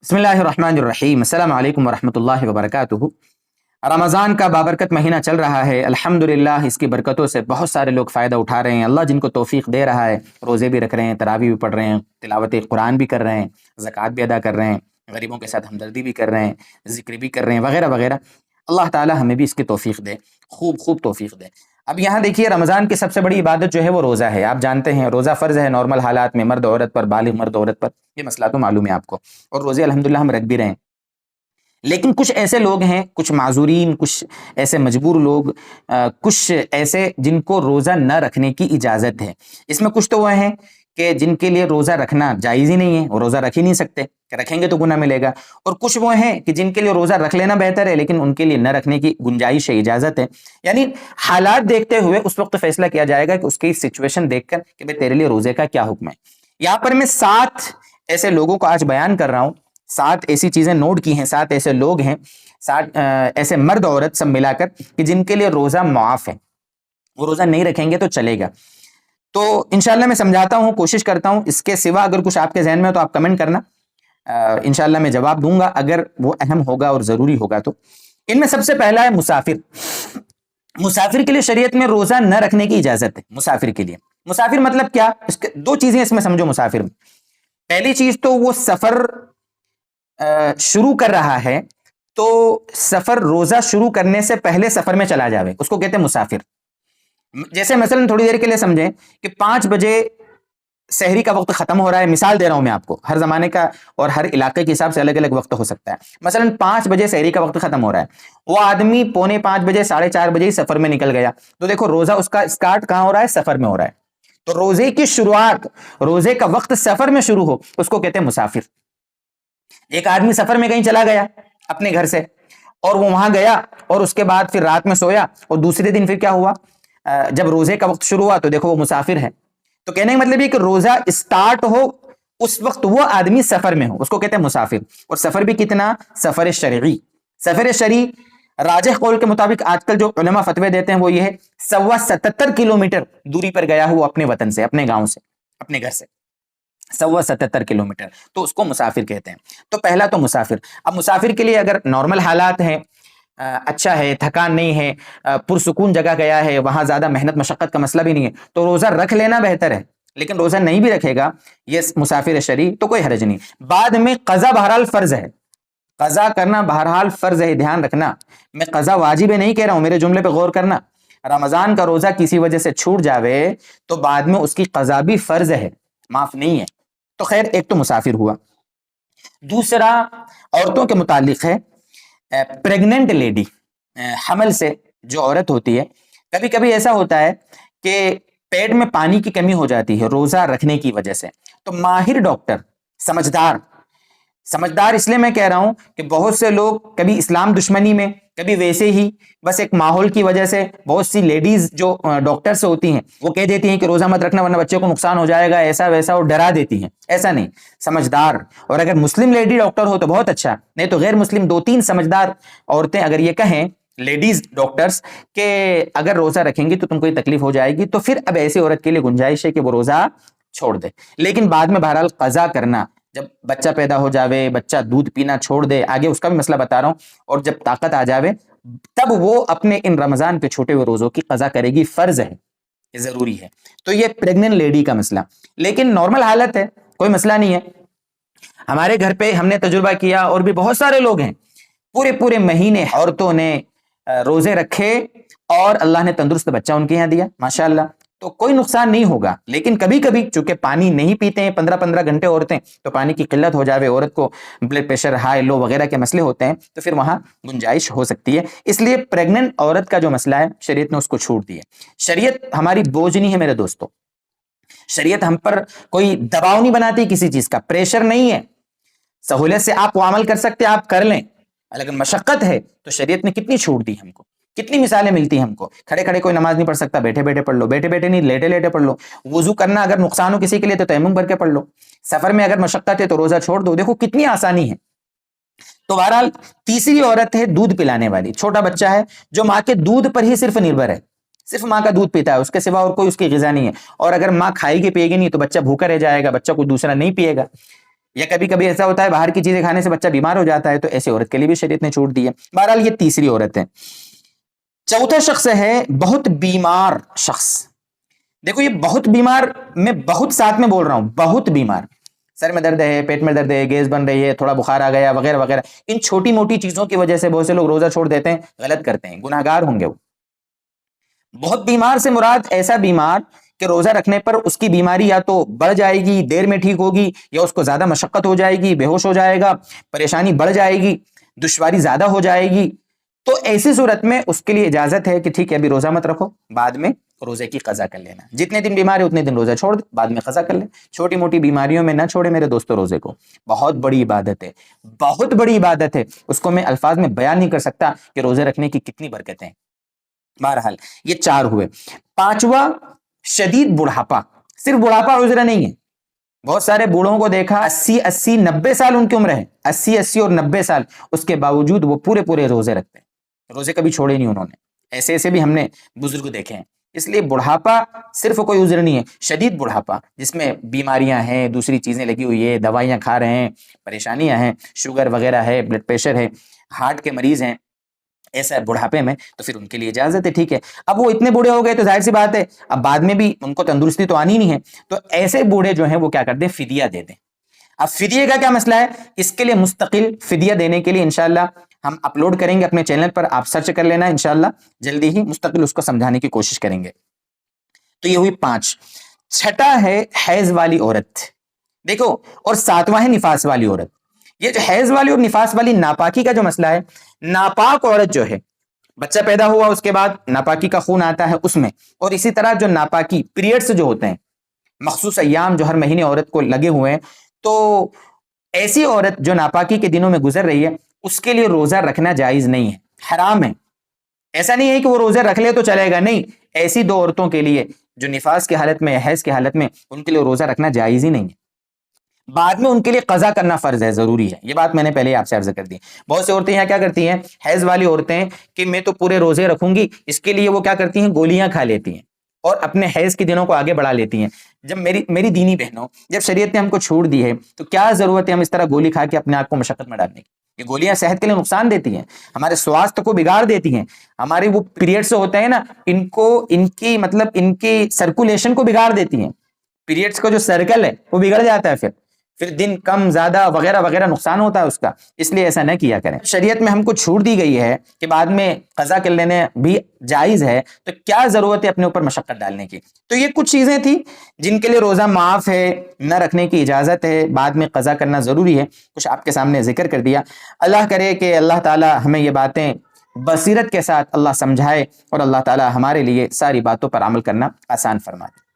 بسم اللہ الرحمن الرحیم، السلام علیکم ورحمۃ اللہ وبرکاتہ۔ رمضان کا بابرکت مہینہ چل رہا ہے، الحمدللہ اس کی برکتوں سے بہت سارے لوگ فائدہ اٹھا رہے ہیں۔ اللہ جن کو توفیق دے رہا ہے، روزے بھی رکھ رہے ہیں، تراویح بھی پڑھ رہے ہیں، تلاوت قرآن بھی کر رہے ہیں، زکوٰۃ بھی ادا کر رہے ہیں، غریبوں کے ساتھ ہمدردی بھی کر رہے ہیں، ذکر بھی کر رہے ہیں، وغیرہ وغیرہ۔ اللہ تعالی ہمیں بھی اس کی توفیق دے، خوب خوب توفیق دے۔ اب یہاں دیکھیے، رمضان کی سب سے بڑی عبادت جو ہے وہ روزہ ہے۔ آپ جانتے ہیں روزہ فرض ہے نارمل حالات میں، مرد عورت پر، بالغ مرد عورت پر، یہ مسئلہ تو معلوم ہے آپ کو، اور روزے الحمدللہ ہم رکھ بھی رہے ہیں۔ لیکن کچھ ایسے لوگ ہیں، کچھ معذورین، کچھ ایسے مجبور لوگ، کچھ ایسے جن کو روزہ نہ رکھنے کی اجازت ہے۔ اس میں کچھ تو وہ ہیں کہ جن کے لیے روزہ رکھنا جائز ہی نہیں ہے، وہ روزہ رکھ ہی نہیں سکتے، کہ رکھیں گے تو گناہ ملے گا۔ اور کچھ وہ ہیں کہ جن کے لیے روزہ رکھ لینا بہتر ہے، لیکن ان کے لیے نہ رکھنے کی گنجائش ہے، اجازت ہے۔ یعنی حالات دیکھتے ہوئے اس وقت فیصلہ کیا جائے گا کہ اس کی سچویشن دیکھ کر کہ بھئی تیرے لیے روزے کا کیا حکم ہے۔ یہاں پر میں 7 ایسے لوگوں کو آج بیان کر رہا ہوں، 7 ایسی چیزیں نوٹ کی ہیں، 7 ایسے لوگ ہیں، 7 ایسے مرد عورت سب ملا کر کہ جن کے لیے روزہ معاف ہے، وہ روزہ نہیں رکھیں گے تو چلے گا۔ تو انشاءاللہ میں سمجھاتا ہوں، کوشش کرتا ہوں۔ اس کے سوا اگر کچھ آپ کے ذہن میں ہو تو آپ کمنٹ کرنا، انشاءاللہ میں جواب دوں گا اگر وہ اہم ہوگا اور ضروری ہوگا تو۔ ان میں سب سے پہلا ہے مسافر۔ مسافر کے لیے شریعت میں روزہ نہ رکھنے کی اجازت ہے۔ مسافر کے لیے، مسافر مطلب کیا؟ اس کے 2 چیزیں اس میں سمجھو مسافر میں۔ پہلی چیز تو وہ سفر شروع کر رہا ہے، تو سفر روزہ شروع کرنے سے پہلے سفر میں چلا جاوے، اس کو کہتے ہیں مسافر۔ جیسے مثلا تھوڑی دیر کے لیے سمجھیں کہ 5 بجے سحری کا وقت ختم ہو رہا ہے، مثال دے رہا ہوں میں آپ کو، ہر زمانے کا اور ہر علاقے کے حساب سے الگ الگ وقت ہو سکتا ہے۔ مثلا 5 بجے سحری کا وقت ختم ہو رہا ہے، وہ آدمی 4:45 بجے 4:30 بجے ہی سفر میں نکل گیا، تو دیکھو روزہ اس کا اسٹارٹ کہاں ہو رہا ہے؟ سفر میں ہو رہا ہے۔ تو روزے کی شروعات، روزے کا وقت سفر میں شروع ہو، اس کو کہتے ہیں مسافر۔ ایک آدمی سفر میں کہیں چلا گیا اپنے گھر سے، اور وہ وہاں گیا اور اس کے بعد پھر رات میں سویا، اور دوسرے دن پھر کیا ہوا؟ جب روزے کا وقت شروع ہوا تو دیکھو وہ مسافر ہے۔ تو کہنے کا مطلب یہ کہ روزہ اسٹارٹ ہو اس وقت وہ آدمی سفر میں ہو، اس کو کہتے ہیں مسافر۔ اور سفر بھی کتنا؟ سفر شرعی۔ سفر شرعی راجح قول کے مطابق آج کل جو علماء فتوے دیتے ہیں وہ یہ ہے 77 کلومیٹر دوری پر گیا ہوا اپنے وطن سے، اپنے گاؤں سے، اپنے گھر سے 77 کلومیٹر، تو اس کو مسافر کہتے ہیں۔ تو پہلا تو مسافر۔ اب مسافر کے لیے اگر نارمل حالات ہیں، اچھا ہے، تھکان نہیں ہے، پرسکون جگہ گیا ہے، وہاں زیادہ محنت مشقت کا مسئلہ بھی نہیں ہے، تو روزہ رکھ لینا بہتر ہے۔ لیکن روزہ نہیں بھی رکھے گا یہ مسافر شرعی تو کوئی حرج نہیں۔ بعد میں قضا بہرحال فرض ہے، قضا کرنا بہرحال فرض ہے، دھیان رکھنا۔ میں قضا واجب ہے نہیں کہہ رہا ہوں، میرے جملے پہ غور کرنا۔ رمضان کا روزہ کسی وجہ سے چھوٹ جاوے تو بعد میں اس کی قضا بھی فرض ہے، معاف نہیں ہے۔ تو خیر، ایک تو مسافر ہوا۔ دوسرا عورتوں کے متعلق ہے، پریگننٹ لیڈی، حمل سے جو عورت ہوتی ہے، کبھی کبھی ایسا ہوتا ہے کہ پیٹ میں پانی کی کمی ہو جاتی ہے روزہ رکھنے کی وجہ سے، تو ماہر ڈاکٹر، سمجھدار اس لیے میں کہہ رہا ہوں کہ بہت سے لوگ کبھی اسلام دشمنی میں، کبھی ویسے ہی بس ایک ماحول کی وجہ سے، بہت سی لیڈیز جو ڈاکٹر سے ہوتی ہیں وہ کہہ دیتی ہیں کہ روزہ مت رکھنا ورنہ بچے کو نقصان ہو جائے گا، ایسا ویسا، اور ڈرا دیتی ہیں۔ ایسا نہیں، سمجھدار، اور اگر مسلم لیڈی ڈاکٹر ہو تو بہت اچھا، نہیں تو غیر مسلم 2-3 سمجھدار عورتیں اگر یہ کہیں، لیڈیز ڈاکٹرز، کہ اگر روزہ رکھیں گی تو تم کو یہ تکلیف ہو جائے گی، تو پھر اب ایسی عورت کے لیے گنجائش ہے کہ وہ روزہ چھوڑ دے۔ لیکن بعد میں بہرحال قضا کرنا، جب بچہ پیدا ہو جاوے، بچہ دودھ پینا چھوڑ دے، آگے اس کا بھی مسئلہ بتا رہا ہوں، اور جب طاقت آ جاوے تب وہ اپنے ان رمضان پہ چھوٹے ہوئے روزوں کی قضا کرے گی، فرض ہے، یہ ضروری ہے۔ تو یہ پریگننٹ لیڈی کا مسئلہ۔ لیکن نارمل حالت ہے، کوئی مسئلہ نہیں ہے۔ ہمارے گھر پہ ہم نے تجربہ کیا، اور بھی بہت سارے لوگ ہیں، پورے مہینے عورتوں نے روزے رکھے اور اللہ نے تندرست بچہ ان کے یہاں دیا، ماشاءاللہ، تو کوئی نقصان نہیں ہوگا۔ لیکن کبھی کبھی چونکہ پانی نہیں پیتے ہیں 15-15 گھنٹے عورتیں، تو پانی کی قلت ہو جاوے، عورت کو بلڈ پریشر ہائی لو وغیرہ کے مسئلے ہوتے ہیں، تو پھر وہاں گنجائش ہو سکتی ہے۔ اس لیے پریگننٹ عورت کا جو مسئلہ ہے شریعت نے اس کو چھوٹ دی ہے۔ شریعت ہماری بوجھ نہیں ہے میرے دوستو، شریعت ہم پر کوئی دباؤ نہیں بناتی کسی چیز کا، پریشر نہیں ہے۔ سہولت سے آپ وہ عمل کر سکتے آپ کر لیں، لیکن مشقت ہے تو شریعت نے کتنی چھوٹ دی ہم کو، کتنی مثالیں ملتی ہیں ہم کو۔ کھڑے کھڑے کوئی نماز نہیں پڑھ سکتا، بیٹھے بیٹھے پڑھ لو، بیٹھے بیٹھے نہیں، لیٹے لیٹے پڑھ لو۔ وضو کرنا اگر نقصان ہو کسی کے لیے تو تیمم کر کے پڑھ لو۔ سفر میں اگر مشقت ہے تو روزہ چھوڑ دو، دیکھو کتنی آسانی ہے۔ تو بہرحال تیسری عورت ہے دودھ پلانے والی، چھوٹا بچہ ہے جو ماں کے دودھ پر ہی صرف نربھر ہے، صرف ماں کا دودھ پیتا ہے، اس کے سوا اور کوئی اس کی غذا نہیں ہے، اور اگر ماں کھائے گی پیے گی نہیں تو بچہ بھوکا رہ جائے گا، بچہ کوئی دوسرا نہیں پیے گا۔ یا کبھی کبھی ایسا ہوتا ہے باہر کی چیزیں کھانے سے بچہ بیمار ہو جاتا ہے، تو ایسی عورت کے لیے بھی شریعت نے چھوٹ دی ہے۔ بہرحال یہ تیسری عورت ہے۔ چوتھا شخص ہے بہت بیمار شخص۔ دیکھو یہ بہت بیمار، میں بہت ساتھ میں بول رہا ہوں، بہت بیمار، سر میں درد ہے، پیٹ میں درد ہے، گیس بن رہی ہے، تھوڑا بخار آ گیا وغیرہ وغیرہ، ان چھوٹی موٹی چیزوں کی وجہ سے بہت سے لوگ روزہ چھوڑ دیتے ہیں، غلط کرتے ہیں، گناہگار ہوں گے وہ۔ بہت بیمار سے مراد ایسا بیمار کہ روزہ رکھنے پر اس کی بیماری یا تو بڑھ جائے گی، دیر میں ٹھیک ہوگی، یا اس کو زیادہ مشقت ہو جائے گی، بے ہوش ہو جائے گا، پریشانی بڑھ جائے گی، دشواری زیادہ ہو جائے گی، تو ایسی صورت میں اس کے لیے اجازت ہے کہ ٹھیک ہے ابھی روزہ مت رکھو، بعد میں روزے کی قضا کر لینا، جتنے دن بیمار ہے اتنے دن روزہ چھوڑ دے، بعد میں قضا کر لیں۔ چھوٹی موٹی بیماریوں میں نہ چھوڑے میرے دوستو روزے کو، بہت بڑی عبادت ہے، بہت بڑی عبادت ہے، اس کو میں الفاظ میں بیان نہیں کر سکتا کہ روزے رکھنے کی کتنی برکتیں ہیں۔ بہرحال یہ 4 ہوئے۔ 5واں شدید بڑھاپا، صرف بڑھاپا عذر نہیں ہے، بہت سارے بوڑھوں کو دیکھا 80 90 سال ان کی عمر ہے، 80 اور 90 سال، اس کے باوجود وہ پورے روزے رکھتے ہیں، روزے کبھی چھوڑے نہیں انہوں نے، ایسے ایسے بھی ہم نے بزرگ دیکھے ہیں۔ اس لیے بڑھاپا صرف کوئی عذر نہیں ہے، شدید بڑھاپا جس میں بیماریاں ہیں، دوسری چیزیں لگی ہوئی ہے، دوائیاں کھا رہے ہیں، پریشانیاں ہیں، شوگر وغیرہ ہے، بلڈ پریشر ہے، ہارٹ کے مریض ہیں، ایسا ہے بڑھاپے میں، تو پھر ان کے لیے اجازت ہے، ٹھیک ہے۔ اب وہ اتنے بوڑھے ہو گئے تو ظاہر سی بات ہے اب بعد میں بھی ان کو تندرستی تو آنی نہیں ہے، تو ایسے بوڑھے جو ہیں وہ کیا کرتے ہیں، فدیہ دیتے ہیں۔ اب فدیے کا کیا مسئلہ ہے، اس کے لیے مستقل فدیہ دینے کے لیے انشاءاللہ ہم اپلوڈ کریں گے اپنے چینل پر، آپ سرچ کر لینا، انشاءاللہ جلدی ہی مستقل اس کو سمجھانے کی کوشش کریں گے۔ تو یہ ہوئی 5۔ چھٹا ہے حیض والی عورت، دیکھو، اور 7واں ہے نفاس والی عورت۔ یہ جو حیض والی اور نفاس والی ناپاکی کا جو مسئلہ ہے، ناپاک عورت جو ہے، بچہ پیدا ہوا اس کے بعد ناپاکی کا خون آتا ہے اس میں، اور اسی طرح جو ناپاکی پیریڈز جو ہوتے ہیں، مخصوص ایام جو ہر مہینے عورت کو لگے ہوئے ہیں، تو ایسی عورت جو ناپاکی کے دنوں میں گزر رہی ہے اس کے لیے روزہ رکھنا جائز نہیں ہے، حرام ہے۔ ایسا نہیں ہے کہ وہ روزہ رکھ لے تو چلے گا، نہیں، ایسی 2 عورتوں کے لیے جو نفاس کی حالت میں، حیض کی حالت میں، ان کے لیے روزہ رکھنا جائز ہی نہیں ہے، بعد میں ان کے لیے قضا کرنا فرض ہے، ضروری ہے، یہ بات میں نے پہلے ہی آپ سے عرض کر دی۔ بہت سی عورتیں یہاں کیا کرتی ہیں، حیض والی عورتیں، کہ میں تو پورے روزے رکھوں گی، اس کے لیے وہ کیا کرتی ہیں، گولیاں کھا لیتی ہیں اور اپنے حیض کے دنوں کو آگے بڑھا لیتی ہیں۔ جب میری دینی بہنوں، جب شریعت نے ہم کو چھوڑ دی ہے تو کیا ضرورت ہے ہم اس طرح گولی کھا کے اپنے آپ کو مشقت میں ڈالنے کی؟ یہ گولیاں صحت کے لیے نقصان دیتی ہیں، ہمارے سواستھ کو بگاڑ دیتی ہیں، ہمارے وہ پیریڈز ہوتے ہیں نا، ان کی سرکولیشن کو بگاڑ دیتی ہیں، پیریڈز کا جو سرکل ہے وہ بگڑ جاتا ہے، پھر دن کم زیادہ وغیرہ وغیرہ نقصان ہوتا ہے اس کا، اس لیے ایسا نہ کیا کریں۔ شریعت میں ہم کو چھوٹ دی گئی ہے کہ بعد میں قضا کر لینے بھی جائز ہے، تو کیا ضرورت ہے اپنے اوپر مشقت ڈالنے کی؟ تو یہ کچھ چیزیں تھی جن کے لیے روزہ معاف ہے، نہ رکھنے کی اجازت ہے، بعد میں قضا کرنا ضروری ہے، کچھ آپ کے سامنے ذکر کر دیا۔ اللہ کرے کہ اللہ تعالی ہمیں یہ باتیں بصیرت کے ساتھ اللہ سمجھائے، اور اللہ تعالی ہمارے لیے ساری باتوں پر عمل کرنا آسان فرمائے۔